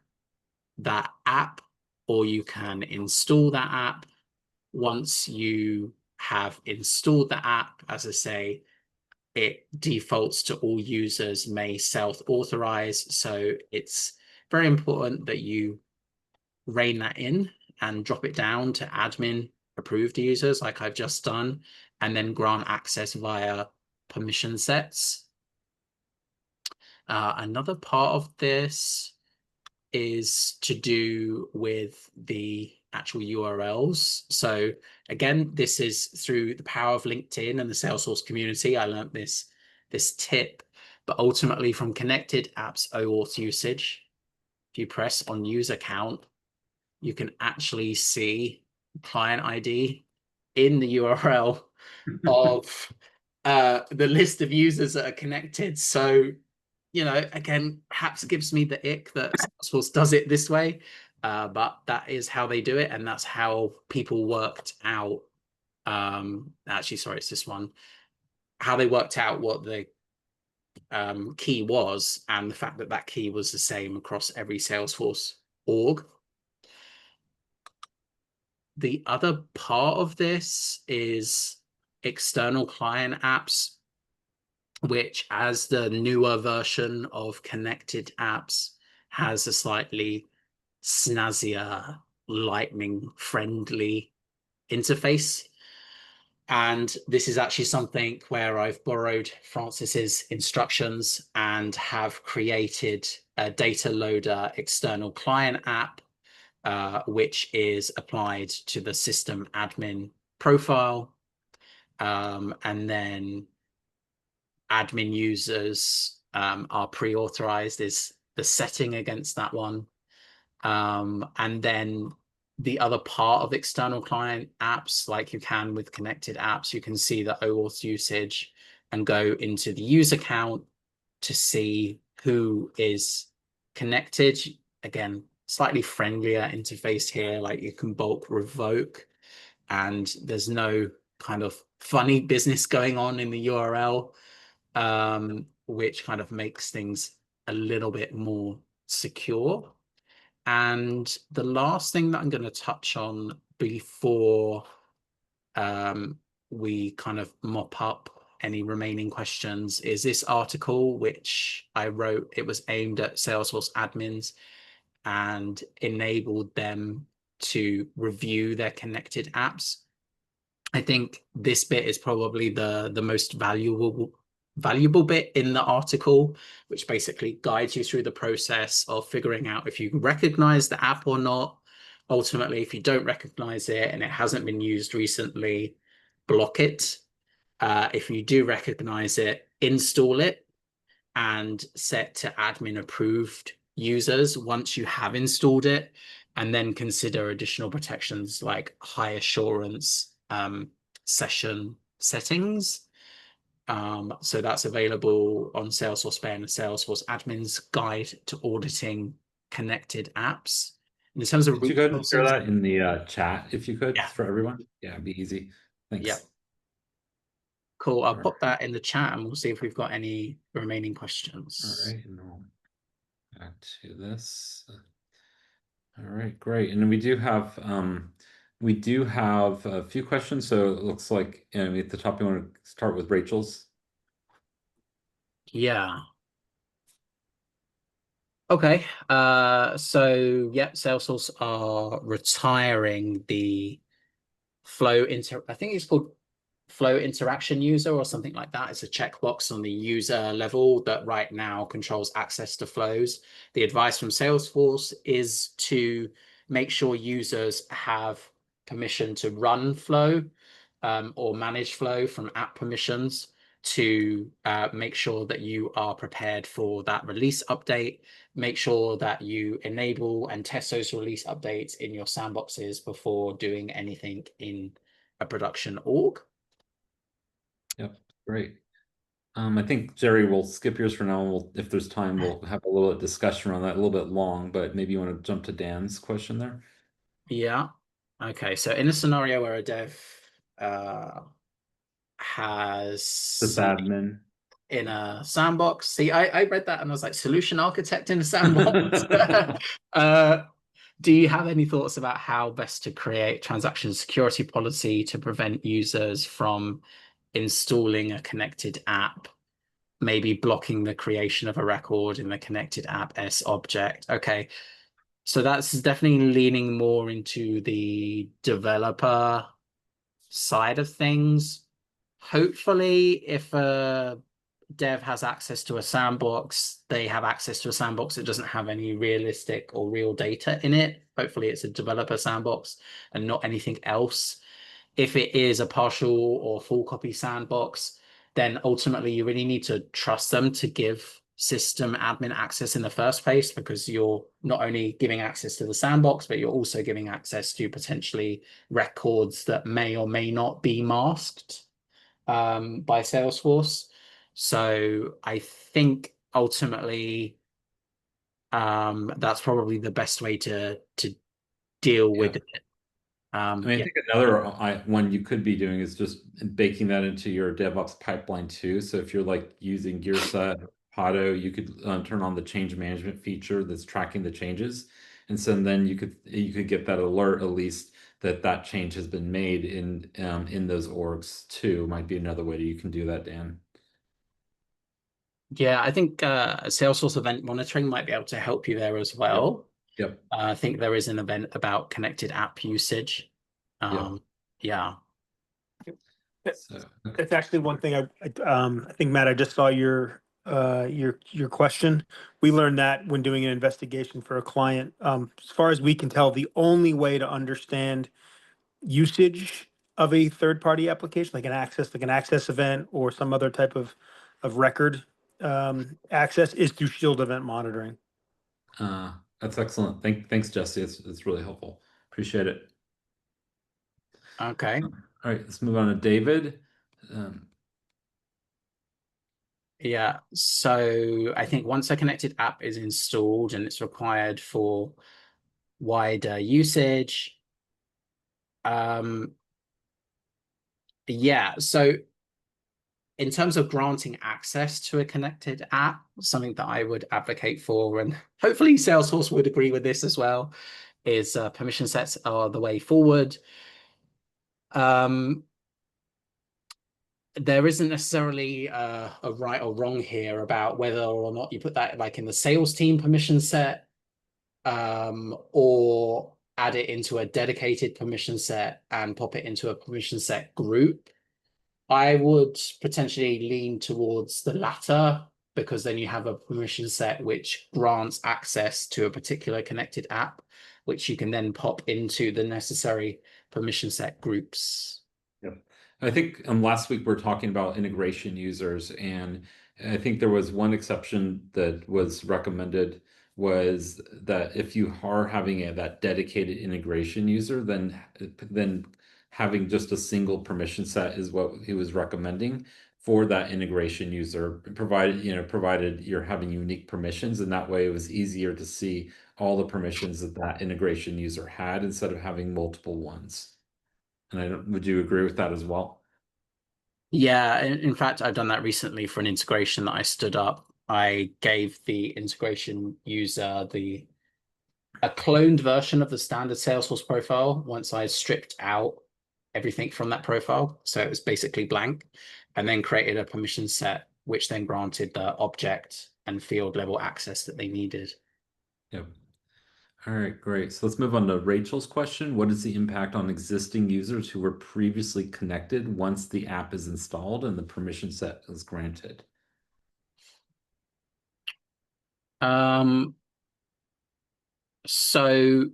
that app or you can install that app. Once you have installed the app, as I say, it defaults to all users may self-authorize. So it's very important that you rein that in and drop it down to admin approved users like I've just done, and then grant access via permission sets. Another part of this is to do with the actual URLs. So again, this is through the power of LinkedIn and the Salesforce community. I learned this tip, but ultimately from connected apps OAuth usage, if you press on user count, you can actually see client ID in the URL of the list of users that are connected. So, you know, again, perhaps gives me the ick that Salesforce does it this way, but that is how they do it, and that's how people worked out. Actually, sorry, it's this one. How they worked out what the key was, and the fact that that key was the same across every Salesforce org. The other part of this is external client apps, which, as the newer version of connected apps, has a slightly snazzier, lightning-friendly interface. And this is actually something where I've borrowed Francis's instructions and have created a data loader external client app, which is applied to the system admin profile. And then admin users are pre-authorized is the setting against that one. And then the other part of external client apps, like you can with connected apps, you can see the OAuth usage and go into the user count to see who is connected. Again, slightly friendlier interface here, like you can bulk revoke, and there's no kind of funny business going on in the URL, which kind of makes things a little bit more secure. And the last thing that I'm going to touch on before we kind of mop up any remaining questions is this article, which I wrote. It was aimed at Salesforce admins and enabled them to review their connected apps. I think this bit is probably the most valuable bit in the article, which basically guides you through the process of figuring out if you recognize the app or not. Ultimately, if you don't recognize it and it hasn't been used recently, block it. If you do recognize it, install it and set to admin approved users once you have installed it, and then consider additional protections like high assurance session settings. So that's available on Salesforce Bay and the Salesforce Admin's Guide to Auditing Connected Apps. In terms of, could you go ahead and share that in the chat if you could, yeah, for everyone? Yeah, it'd be easy. Thanks. Yeah. Cool. I'll pop that in the chat and we'll see if we've got any remaining questions. All right, and we'll add to this. All right, great. And we do have a few questions. So it looks like at the top, you want to start with Rachel's. Yeah. Okay. So yeah, Salesforce are retiring the I think it's called flow interaction user or something like that. It's a checkbox on the user level that right now controls access to flows. The advice from Salesforce is to make sure users have permission to run flow or manage flow from app permissions to make sure that you are prepared for that release update. Make sure that you enable and test those release updates in your sandboxes before doing anything in a production org. Yep, great. I think Jerry will skip yours for now. And if there's time, we'll have a little discussion around that, a little bit long, but maybe you want to jump to Dan's question there. Yeah. Okay. So in a scenario where a dev has Sysadmin in a sandbox. See, I read that and I was like, solution architect in a sandbox. Do you have any thoughts about how best to create transaction security policy to prevent users from installing a connected app, maybe blocking the creation of a record in the connected app S object? Okay. So that's definitely leaning more into the developer side of things. Hopefully, if a dev has access to a sandbox, they have access to a sandbox that doesn't have any realistic or real data in it. Hopefully, it's a developer sandbox and not anything else. If it is a partial or full copy sandbox, then ultimately you really need to trust them to give system admin access in the first place, because you're not only giving access to the sandbox, but you're also giving access to potentially records that may or may not be masked by Salesforce. So I think ultimately that's probably the best way to deal with it. I mean, I think another one you could be doing is just baking that into your DevOps pipeline too. So if you're like using Gearset, Pado, you could turn on the change management feature that's tracking the changes, and so then you could get that alert at least that that change has been made in those orgs too. Might be another way that you can do that, Dan. Yeah, I think Salesforce event monitoring might be able to help you there as well. Yep. I think there is an event about connected app usage. Yeah. So, That's actually one thing I think, Matt, I just saw your question. We learned that when doing an investigation for a client. As far as we can tell, the only way to understand usage of a third-party application, like an access event or some other type of record access, is through Shield event monitoring. that's excellent. Thanks, Jesse. It's really helpful. Appreciate it. Okay. All right, let's move on to David. Yeah, so I think once a connected app is installed and it's required for wider usage, yeah, so in terms of granting access to a connected app, something that I would advocate for, and hopefully Salesforce would agree with this as well, is permission sets are the way forward. There isn't necessarily a right or wrong here about whether or not you put that like in the sales team permission set, or add it into a dedicated permission set and pop it into a permission set group. I would potentially lean towards the latter, because then you have a permission set which grants access to a particular connected app, which you can then pop into the necessary permission set groups. Yep. I think last week we were talking about integration users, and I think there was one exception that was recommended, was that if you are having that dedicated integration user, then having just a single permission set is what he was recommending for that integration user, provided you're having unique permissions, and that way it was easier to see all the permissions that that integration user had instead of having multiple ones. And would you agree with that as well? Yeah, in fact, I've done that recently for an integration that I stood up. I gave the integration user a cloned version of the standard Salesforce profile once I stripped out everything from that profile. So it was basically blank, and then created a permission set, which then granted the object and field level access that they needed. Yep. All right, great. So let's move on to Rachel's question. What is the impact on existing users who were previously connected once the app is installed and the permission set is granted? So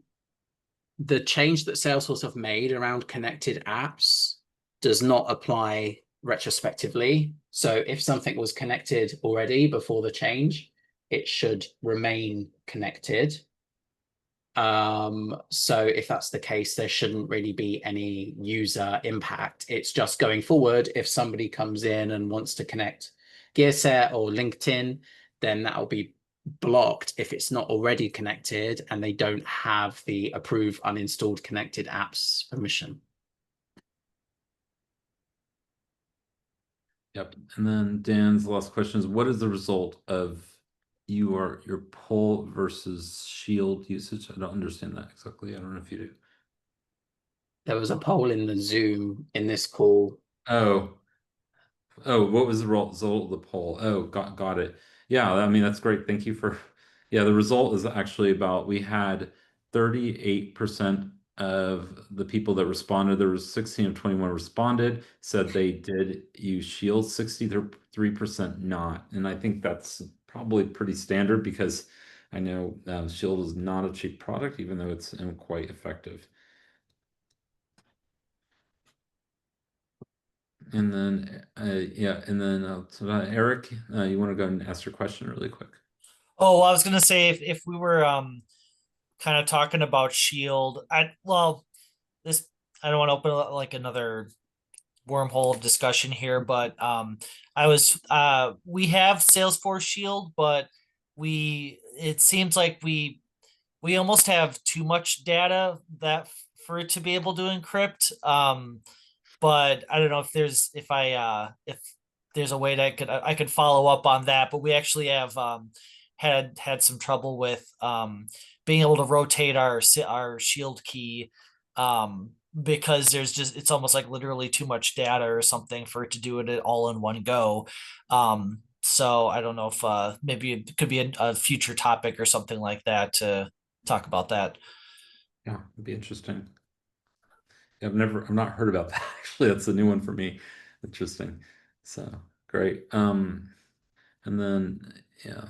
the change that Salesforce have made around connected apps does not apply retrospectively. So if something was connected already before the change, it should remain connected. So if that's the case, there shouldn't really be any user impact. It's just going forward, if somebody comes in and wants to connect Gearset or LinkedIn, then that'll be blocked if it's not already connected and they don't have the approve uninstalled connected apps permission. Yep. And then Dan's last question is, what is the result of your pull versus shield usage? I don't understand that exactly. I don't know if you do. There was a poll in the Zoom in this call. Oh, what was the result of the poll? Oh, got it. Yeah, I mean, that's great. Thank you for, yeah, the result is actually about, we had 38% of the people that responded, there was 16 of 21 responded, said they did use Shield, 63% not. And I think that's probably pretty standard because I know Shield is not a cheap product, even though it's quite effective. And then, yeah, and then so, Eric, you want to go and ask your question really quick? Oh, I was gonna say if we were kind of talking about Shield, I don't want to open like another wormhole discussion here, but we have Salesforce Shield, but it seems like we almost have too much data that for it to be able to encrypt. But I don't know if there's a way that I could follow up on that. But we actually have had some trouble with being able to rotate our Shield key because it's almost like literally too much data or something for it to do it all in one go. So I don't know if maybe it could be a future topic or something like that to talk about that. Yeah, it'd be interesting. I've not heard about that actually. That's a new one for me. Interesting. So great. And then yeah.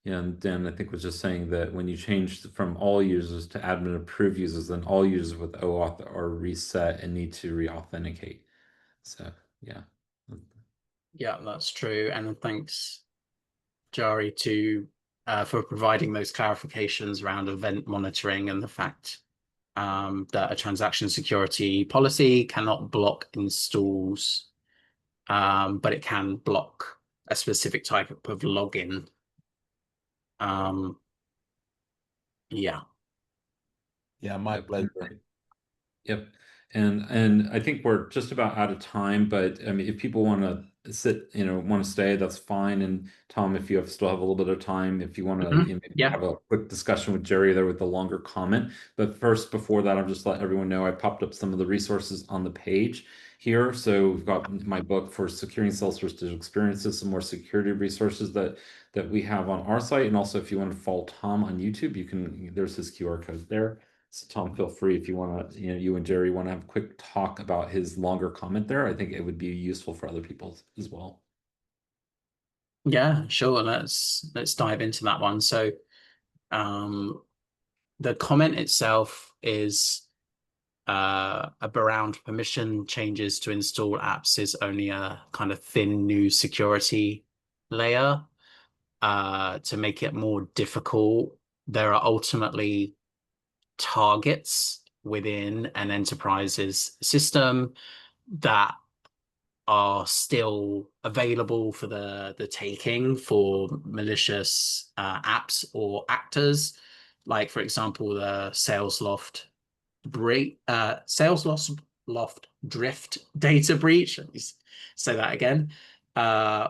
Yeah, and Dan, I think was just saying that when you change from all users to admin approved users, then all users with OAuth are reset and need to re-authenticate. So yeah. Yeah, that's true. And thanks, Jari, for providing those clarifications around event monitoring and the fact that a transaction security policy cannot block installs, but it can block a specific type of login. Yeah. Yeah, my pleasure. Yep. And I think we're just about out of time, but I mean, if people want to sit, want to stay, that's fine. And Tom, if you still have a little bit of time, if you want to maybe have a quick discussion with Jerry there with the longer comment. But first, before that, I'll just let everyone know I popped up some of the resources on the page here. So we've got my book for securing Salesforce digital experiences, some more security resources that we have on our site. And also, if you want to follow Tom on YouTube, there's his QR code there. So Tom, feel free if you want to, you and Jerry want to have a quick talk about his longer comment there. I think it would be useful for other people as well. Yeah, sure. Let's dive into that one. So the comment itself is around permission changes to install apps is only a kind of thin new security layer to make it more difficult. There are ultimately targets within an enterprise's system that are still available for the taking for malicious apps or actors, like for example the Salesloft drift data breach. Let me say that again,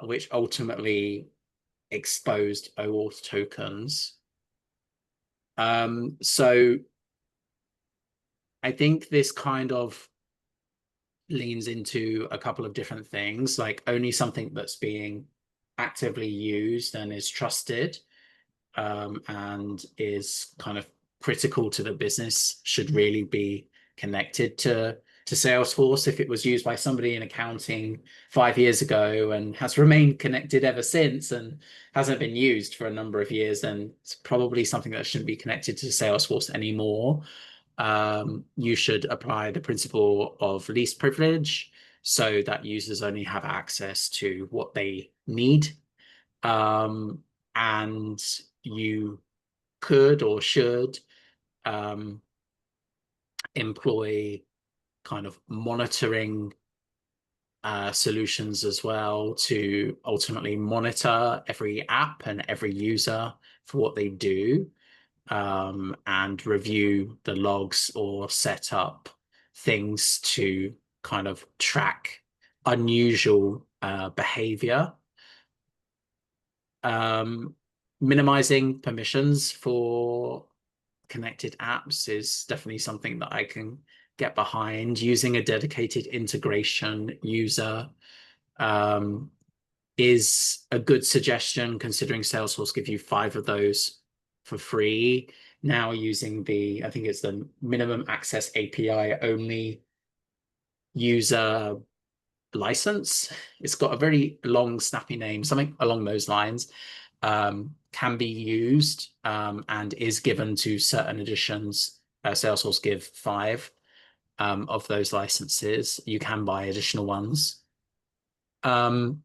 which ultimately exposed OAuth tokens. So I think this kind of leans into a couple of different things, like only something that's being actively used and is trusted and is kind of critical to the business should really be connected to Salesforce. If it was used by somebody in accounting 5 years ago and has remained connected ever since and hasn't been used for a number of years, then it's probably something that shouldn't be connected to Salesforce anymore. You should apply the principle of least privilege so that users only have access to what they need. And you could or should employ kind of monitoring solutions as well to ultimately monitor every app and every user for what they do. And review the logs or set up things to kind of track unusual behavior. Minimizing permissions for connected apps is definitely something that I can get behind. Using a dedicated integration user is a good suggestion, considering Salesforce give you 5 of those for free. Now using I think it's the minimum access API only user license. It's got a very long, snappy name, something along those lines. Can be used and is given to certain editions. Salesforce give 5 of those licenses. You can buy additional ones. And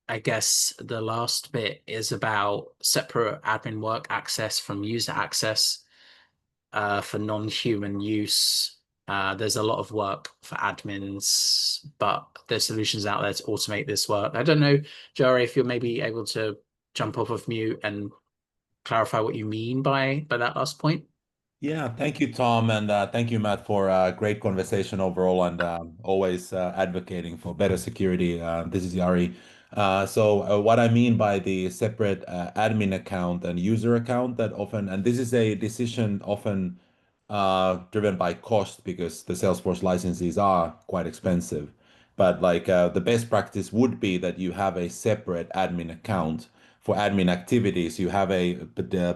I guess the last bit is about separate admin work access from user access for non-human use. There's a lot of work for admins, but there's solutions out there to automate this work. I don't know, Jerry, if you're maybe able to jump off of mute and clarify what you mean by that last point. Yeah, thank you, Tom, and thank you, Matt, for a great conversation overall, and always advocating for better security. This is Yari. So what I mean by the separate admin account and user account, that often, and this is a decision often driven by cost, because the Salesforce licenses are quite expensive. But like the best practice would be that you have a separate admin account for admin activities. You have a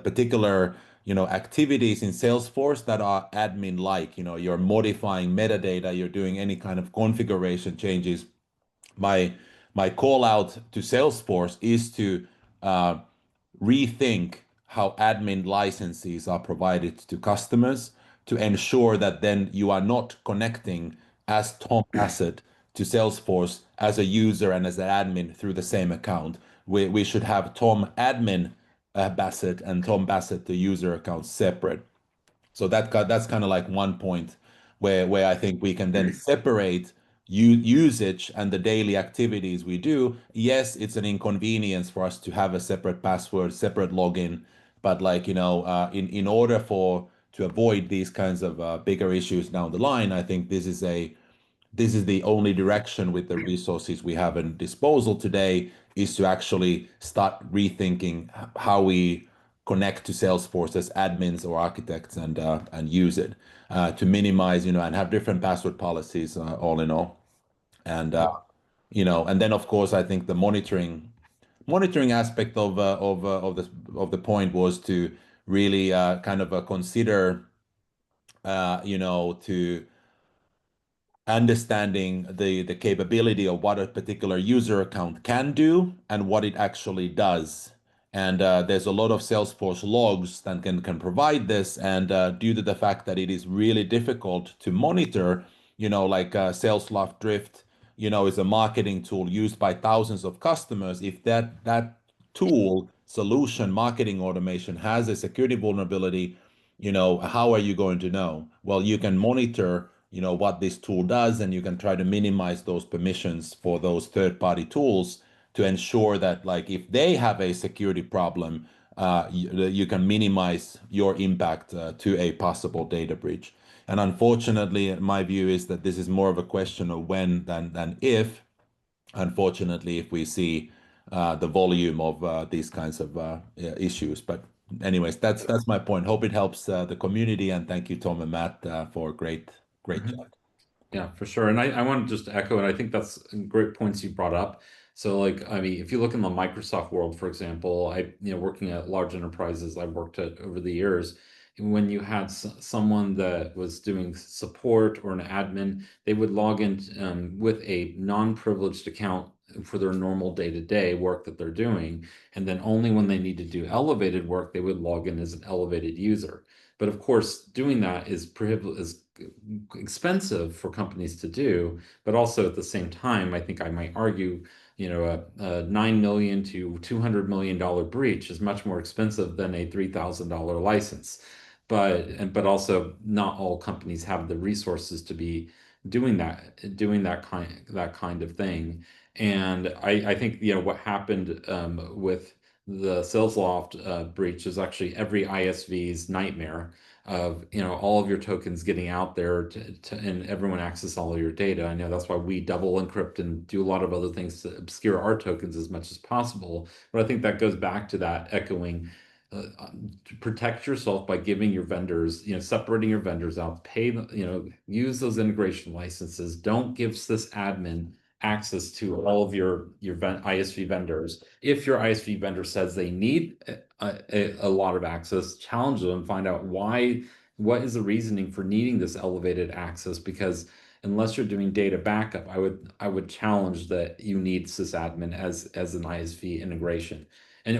particular activities in Salesforce that are admin like, you're modifying metadata, you're doing any kind of configuration changes. My call out to Salesforce is to rethink how admin licenses are provided to customers, to ensure that then you are not connecting as Tom Bassett to Salesforce as a user and as an admin through the same account. We should have Tom admin Bassett and Tom Bassett the user account separate. So that's kind of like one point where I think we can then separate usage and the daily activities we do. Yes, it's an inconvenience for us to have a separate password, separate login, but like in order to avoid these kinds of bigger issues down the line, I think this is the only direction with the resources we have in disposal today, is to actually start rethinking how we connect to Salesforce as admins or architects and use it to minimize, and have different password policies all in all. And and then of course I think the monitoring aspect of the point was to really kind of consider to understanding the capability of what a particular user account can do and what it actually does. And there's a lot of Salesforce logs that can provide this. And due to the fact that it is really difficult to monitor, like Salesloft Drift, is a marketing tool used by thousands of customers. If that tool solution, marketing automation, has a security vulnerability, how are you going to know? Well, you can monitor what this tool does, and you can try to minimize those permissions for those third-party tools to ensure that, like, if they have a security problem, you can minimize your impact to a possible data breach. And unfortunately, my view is that this is more of a question of when than if. Unfortunately, if we see the volume of these kinds of issues. But anyways, that's my point. Hope it helps the community, and thank you, Tom and Matt, for a great chat. Yeah, for sure. And I want to just echo, and I think that's great points you brought up. So like, I mean, if you look in the Microsoft world, for example, working at large enterprises I've worked at over the years, when you had someone that was doing support or an admin, they would log in with a non-privileged account for their normal day-to-day work that they're doing. And then only when they need to do elevated work, they would log in as an elevated user. But of course, doing that is expensive for companies to do, but also at the same time, I think I might argue, a $9 million to $200 million breach is much more expensive than a $3,000 license. But also not all companies have the resources to be doing that kind of thing. And I think what happened with the Salesloft breach is actually every ISV's nightmare of all of your tokens getting out there and everyone access all of your data. I know that's why we double encrypt and do a lot of other things to obscure our tokens as much as possible. But I think that goes back to that echoing to protect yourself by giving your vendors, separating your vendors out, use those integration licenses. Don't give sysadmin access to all of your ISV vendors. If your ISV vendor says they need a lot of access, challenge them and find out what is the reasoning for needing this elevated access, because unless you're doing data backup, I would challenge that you need sysadmin as an ISV integration,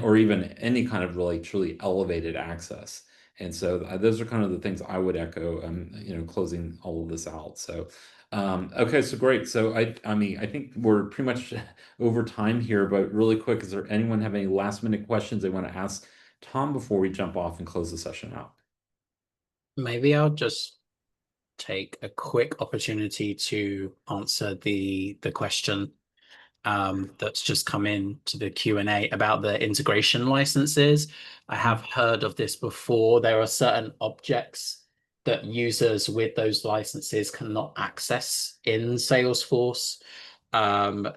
or even any kind of really truly elevated access. And so those are kind of the things I would echo, closing all of this out. So, okay, so great. So I mean, I think we're pretty much over time here, but really quick, is there anyone have any last minute questions they want to ask Tom before we jump off and close the session out? Maybe I'll just take a quick opportunity to answer the question that's just come in to the Q&A about the integration licenses. I have heard of this before. There are certain objects that users with those licenses cannot access in Salesforce.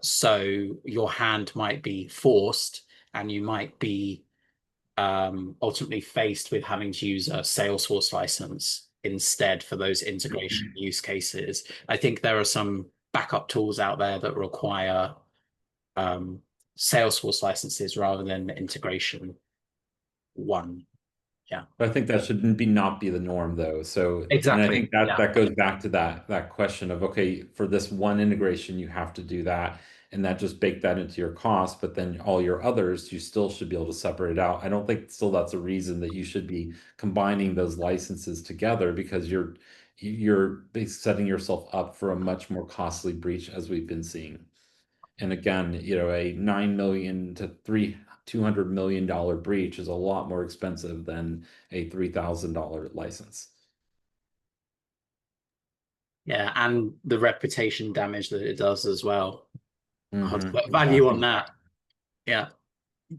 So your hand might be forced, and you might be ultimately faced with having to use a Salesforce license instead for those integration use cases. I think there are some backup tools out there that require Salesforce licenses rather than integration one. Yeah, I think that should not be the norm, though. So, exactly. And I think that goes back to that question of, okay, for this one integration, you have to do that, and that just bake that into your cost. But then all your others, you still should be able to separate it out. I don't think still that's a reason that you should be combining those licenses together, because you're setting yourself up for a much more costly breach, as we've been seeing. And again, a $9 million to $200 million breach is a lot more expensive than a $3,000 license. Yeah, and the reputation damage that it does as well. Hard to put Exactly. value on that. Yeah.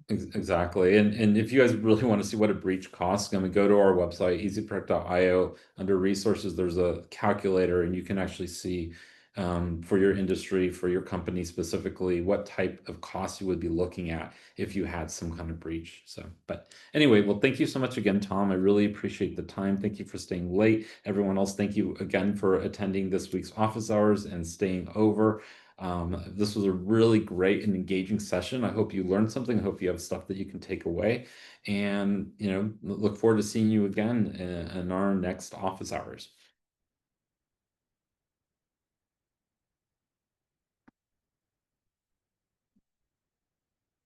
Exactly. And if you guys really want to see what a breach costs, go to our website, EzProtect.io. Under resources, there's a calculator, and you can actually see for your industry, for your company specifically, what type of costs you would be looking at if you had some kind of breach. So, but anyway, well, thank you so much again, Tom. I really appreciate the time. Thank you for staying late. Everyone else, thank you again for attending this week's office hours and staying over. This was a really great and engaging session. I hope you learned something. I hope you have stuff that you can take away, and look forward to seeing you again in our next office hours.